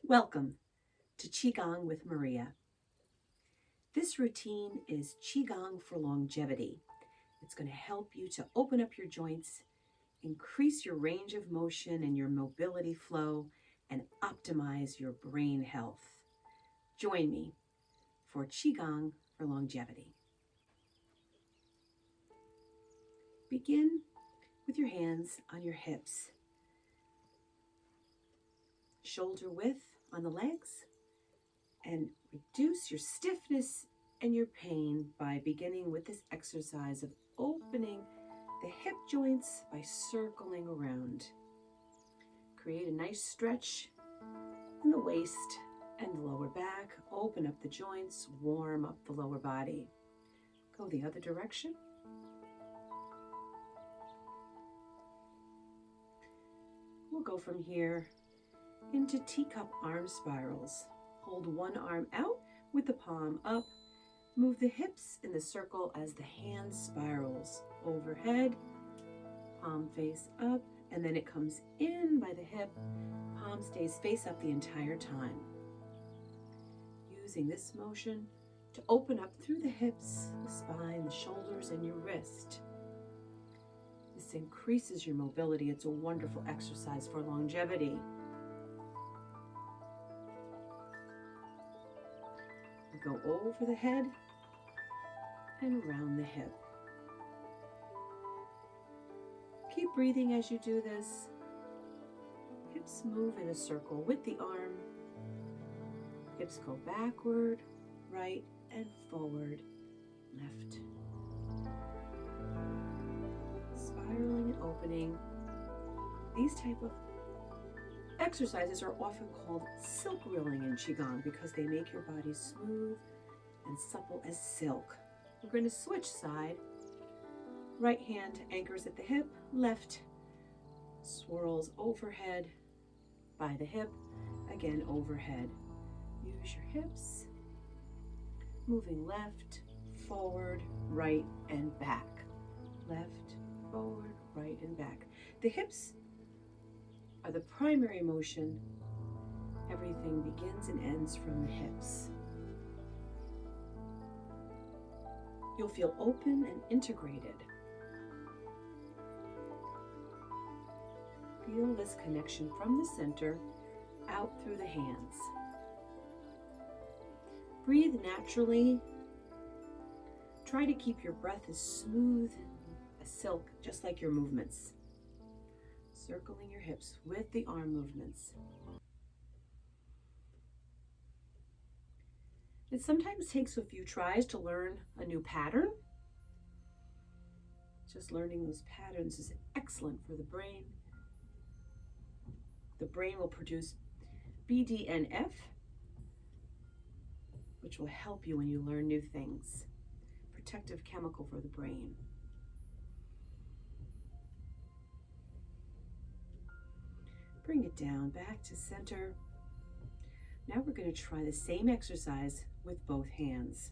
Welcome to Qi Gong with Maria. This routine is Qi Gong for longevity. It's going to help you to open up your joints, increase your range of motion and your mobility flow, and optimize your brain health. Join me for Qi Gong for longevity. Begin with your hands on your hips, shoulder width on the legs, and reduce your stiffness and your pain by beginning with this exercise of opening the hip joints by circling around. Create a nice stretch in the waist and the lower back. Open up the joints, warm up the lower body. Go the other direction. We'll go from here into teacup arm spirals. Hold one arm out with the palm up. Move the hips in the circle as the hand spirals overhead. Palm face up, and then it comes in by the hip. Palm stays face up the entire time. Using this motion to open up through the hips, the spine, the shoulders, and your wrist. This increases your mobility. It's a wonderful exercise for longevity. Go over the head and around the hip. Keep breathing as you do this. Hips move in a circle with the arm. Hips go backward, right, and forward, left. Spiraling and opening. These type of exercises are often called silk reeling in Qigong because they make your body smooth and supple as silk. We're going to switch side. Right hand anchors at the hip, left swirls overhead by the hip, again overhead. Use your hips, moving left, forward, right, and back. Left, forward, right, and back. The hips are the primary motion. Everything begins and ends from the hips. You'll feel open and integrated. Feel this connection from the center out through the hands. Breathe naturally. Try to keep your breath as smooth as silk, just like your movements. Circling your hips with the arm movements. It sometimes takes a few tries to learn a new pattern. Just learning those patterns is excellent for the brain. The brain will produce BDNF, which will help you when you learn new things. Protective chemical for the brain. Bring it down, back to center. Now we're going to try the same exercise with both hands.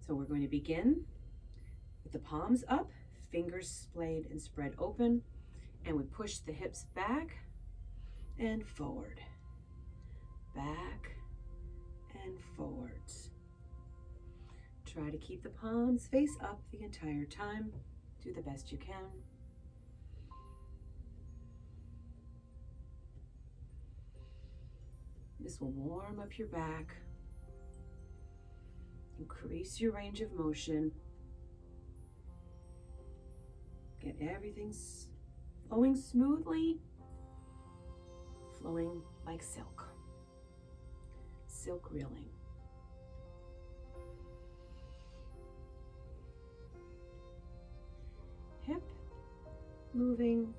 So we're going to begin with the palms up, fingers splayed and spread open, and we push the hips back and forward, back and forwards. Try to keep the palms face up the entire time. Do the best you can. This will warm up your back, increase your range of motion, get everything flowing smoothly, flowing like silk. Silk reeling. Hip moving,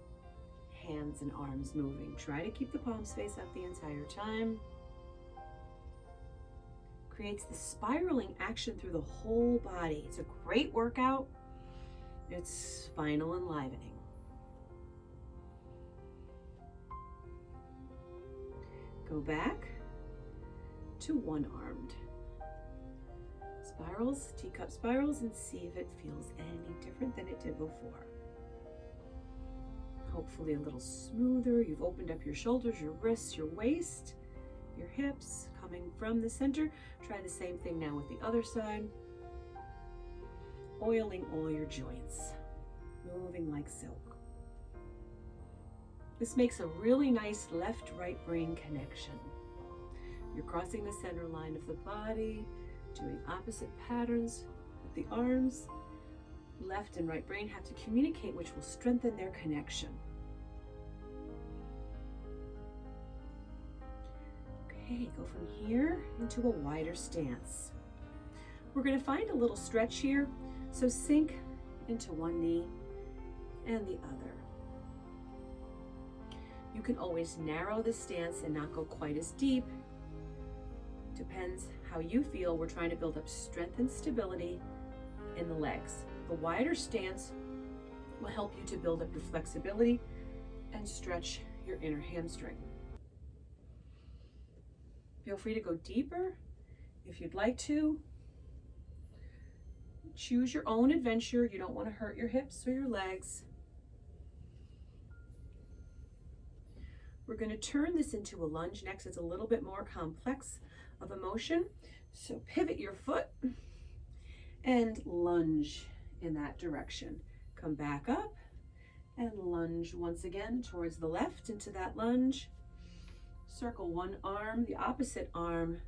hands and arms moving. Try to keep the palms face up the entire time. Creates the spiraling action through the whole body. It's a great workout. It's spinal enlivening. Go back to one-armed. Spirals, teacup spirals, and see if it feels any different than it did before. Hopefully a little smoother. You've opened up your shoulders, your wrists, your waist. your hips, coming from the center. Try the same thing now with the other side. Oiling all your joints, moving like silk. This makes a really nice left-right brain connection. You're crossing the center line of the body, doing opposite patterns with the arms. Left and right brain have to communicate, which will strengthen their connection. Okay, go from here into a wider stance. We're going to find a little stretch here, so sink into one knee and the other. You can always narrow the stance and not go quite as deep. Depends how you feel. We're trying to build up strength and stability in the legs. The wider stance will help you to build up your flexibility and stretch your inner hamstring. Feel free to go deeper if you'd like to. Choose your own adventure. You don't want to hurt your hips or your legs. We're going to turn this into a lunge next. It's a little bit more complex of a motion. So pivot your foot and lunge in that direction. Come back up and lunge once again towards the left into that lunge. Circle one arm, the opposite arm,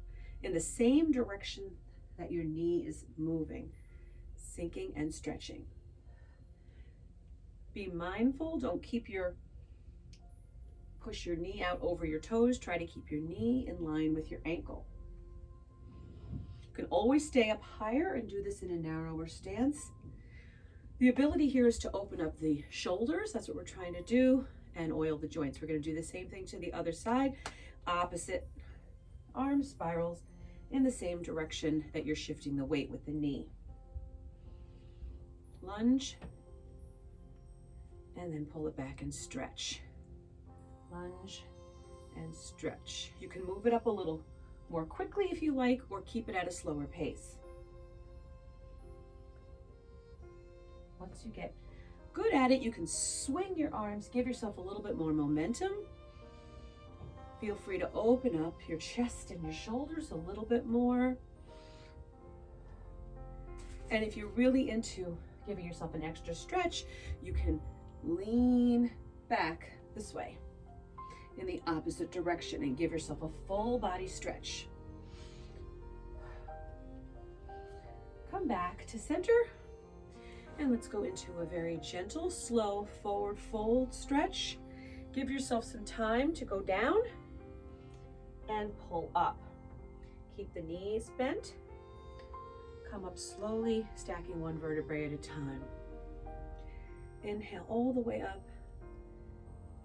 in the same direction that your knee is moving, sinking and stretching. Be mindful, don't push your knee out over your toes. Try to keep your knee in line with your ankle. You can always stay up higher and do this in a narrower stance. The ability here is to open up the shoulders. That's what we're trying to do, and oil the joints. We're going to do the same thing to the other side. Opposite arm spirals in the same direction that you're shifting the weight with the knee. Lunge, and then pull it back and stretch. Lunge and stretch. You can move it up a little more quickly if you like, or keep it at a slower pace. Once you get good at it, you can swing your arms, give yourself a little bit more momentum. Feel free to open up your chest and your shoulders a little bit more. And if you're really into giving yourself an extra stretch, you can lean back this way in the opposite direction and give yourself a full body stretch. Come back to center, and let's go into a very gentle, slow forward fold stretch. Give yourself some time to go down and pull up. Keep the knees bent. Come up slowly, stacking one vertebrae at a time. Inhale all the way up.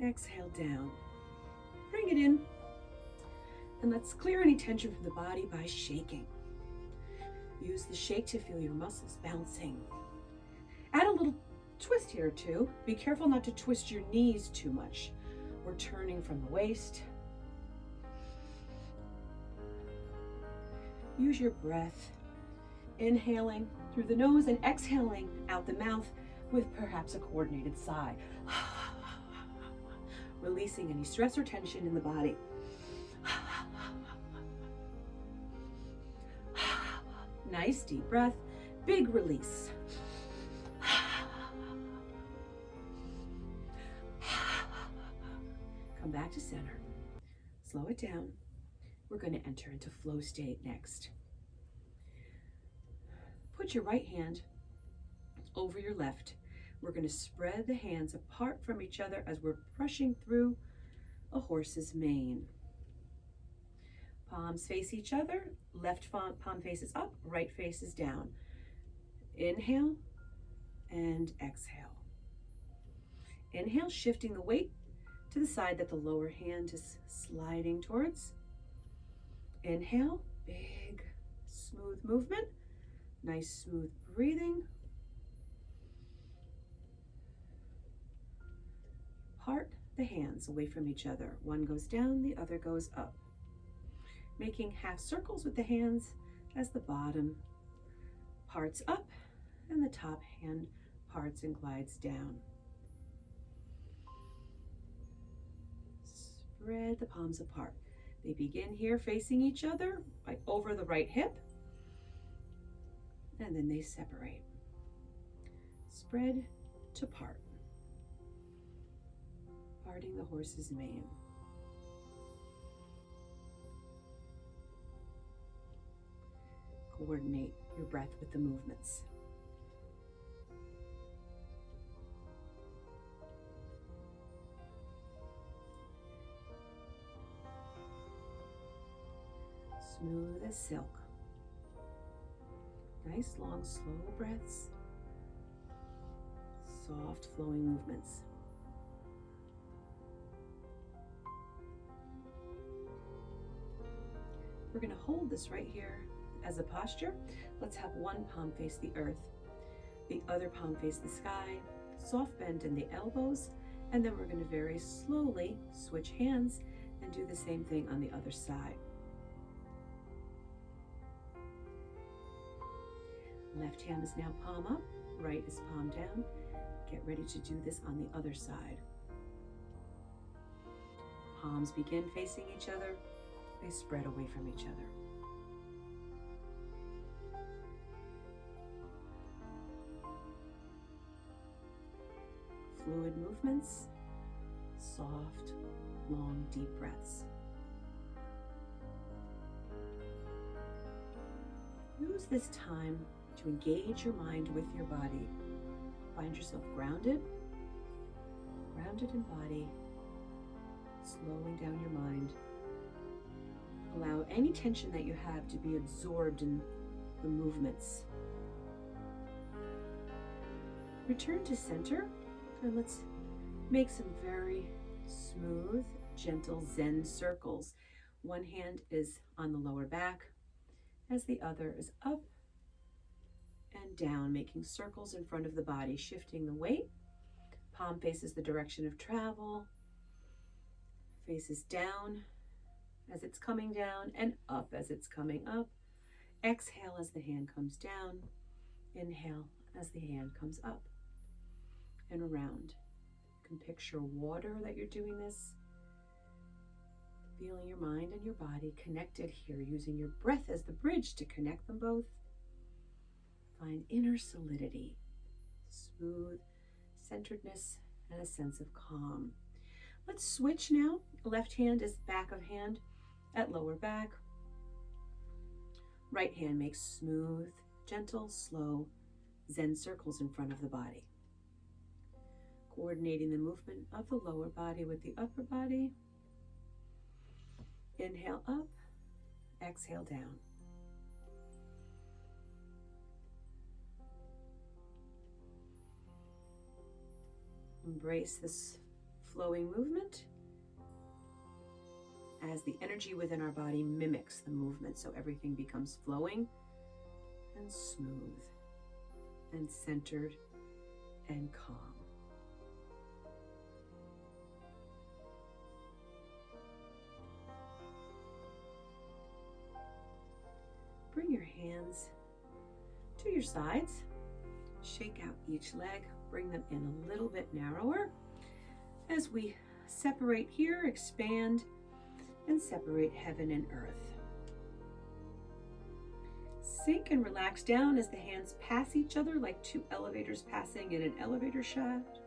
Exhale down. Bring it in. And let's clear any tension from the body by shaking. Use the shake to feel your muscles bouncing. Add a little twist here too. Be careful not to twist your knees too much. We're turning from the waist. Use your breath. Inhaling through the nose and exhaling out the mouth with perhaps a coordinated sigh. Releasing any stress or tension in the body. Nice deep breath, big release. Come back to center. Slow it down. We're going to enter into flow state next. Put your right hand over your left. We're going to spread the hands apart from each other as we're brushing through a horse's mane. Palms face each other. Left palm faces up, right faces down. Inhale and exhale. Inhale, shifting the weight to the side that the lower hand is sliding towards. Inhale, big, smooth movement. Nice, smooth breathing. Part the hands away from each other. One goes down, the other goes up. Making half circles with the hands as the bottom parts up and the top hand parts and glides down. Spread the palms apart. They begin here facing each other, like over the right hip, and then they separate. Spread to part, parting the horse's mane. Coordinate your breath with the movements. Smooth as silk. Nice, long, slow breaths. Soft, flowing movements. We're going to hold this right here as a posture. Let's have one palm face the earth, the other palm face the sky, soft bend in the elbows, and then we're going to very slowly switch hands and do the same thing on the other side. Left hand is now palm up, right is palm down. Get ready to do this on the other side. Palms begin facing each other. They spread away from each other. Fluid movements, soft, long, deep breaths. Use this time to engage your mind with your body. Find yourself grounded in body, slowing down your mind. Allow any tension that you have to be absorbed in the movements. Return to center, and let's make some very smooth, gentle Zen circles. One hand is on the lower back as the other is up and down, making circles in front of the body, shifting the weight. Palm faces the direction of travel, faces down as it's coming down and up as it's coming up. Exhale as the hand comes down. Inhale as the hand comes up and around. You can picture water that you're doing this. Feeling your mind and your body connected here, using your breath as the bridge to connect them both. Find inner solidity, smooth centeredness, and a sense of calm. Let's switch now. Left hand is back of hand at lower back. Right hand makes smooth, gentle, slow Zen circles in front of the body. Coordinating the movement of the lower body with the upper body. Inhale up, exhale down. Embrace this flowing movement as the energy within our body mimics the movement, so everything becomes flowing and smooth and centered and calm. Bring your hands to your sides. Shake out each leg. Bring them in a little bit narrower. As we separate here, expand and separate heaven and earth. Sink and relax down as the hands pass each other like two elevators passing in an elevator shaft.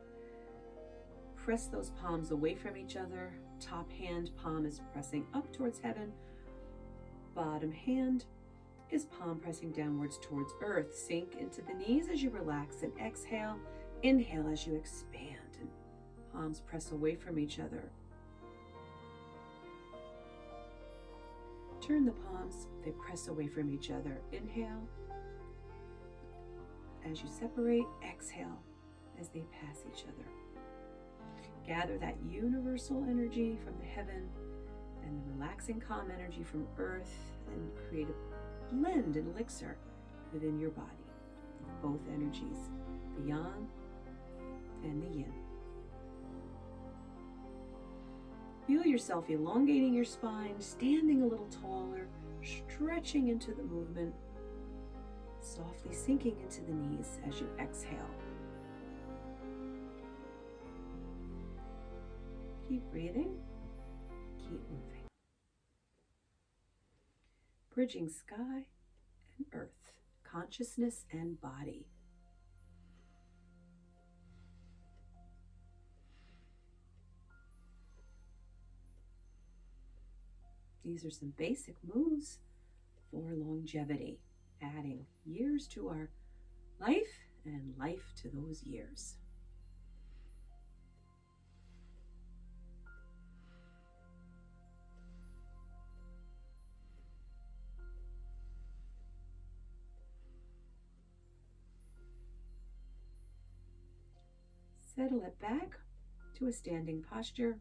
Press those palms away from each other. Top hand palm is pressing up towards heaven. Bottom hand is palm pressing downwards towards earth. Sink into the knees as you relax and exhale. Inhale as you expand and palms press away from each other. Turn the palms, they press away from each other. Inhale as you separate, exhale as they pass each other. Gather that universal energy from the heaven and the relaxing calm energy from earth and create a blend, an elixir within your body. Both energies, the yang and the yin. Feel yourself elongating your spine, standing a little taller, stretching into the movement, softly sinking into the knees as you exhale. Keep breathing, keep moving. bridging sky and earth, consciousness and body. These are some basic moves for longevity, adding years to our life and life to those years. Settle it back to a standing posture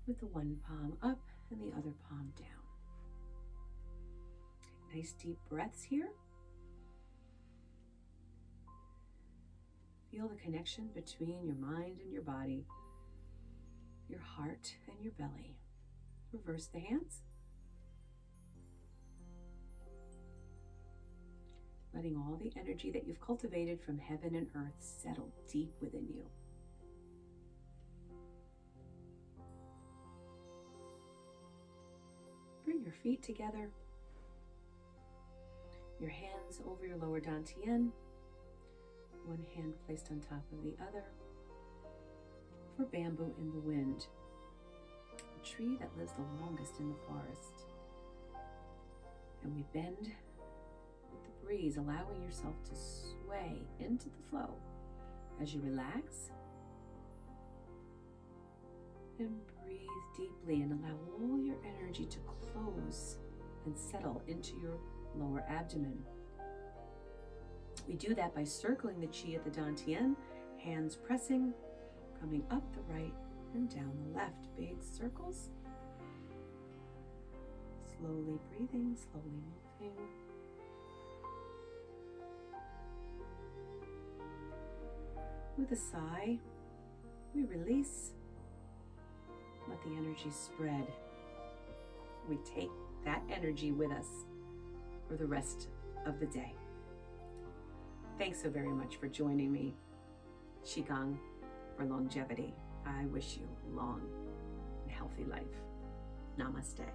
with the one palm up and the other palm down. Nice deep breaths here. Feel the connection between your mind and your body, your heart and your belly. Reverse the hands. Letting all the energy that you've cultivated from heaven and earth settle deep within you. Bring your feet together. Your hands over your lower dantian. One hand placed on top of the other. For bamboo in the wind, the tree that lives the longest in the forest. And we bend with the breeze, allowing yourself to sway into the flow as you relax and breathe deeply and allow all your energy to close and settle into your lower abdomen. We do that by circling the Qi at the dantian, hands pressing, coming up the right and down the left. Big circles. Slowly breathing, slowly moving. With a sigh, we release. Let the energy spread. We take that energy with us for the rest of the day. Thanks so very much for joining me. Qi Gong for longevity. I wish you a long and healthy life. Namaste.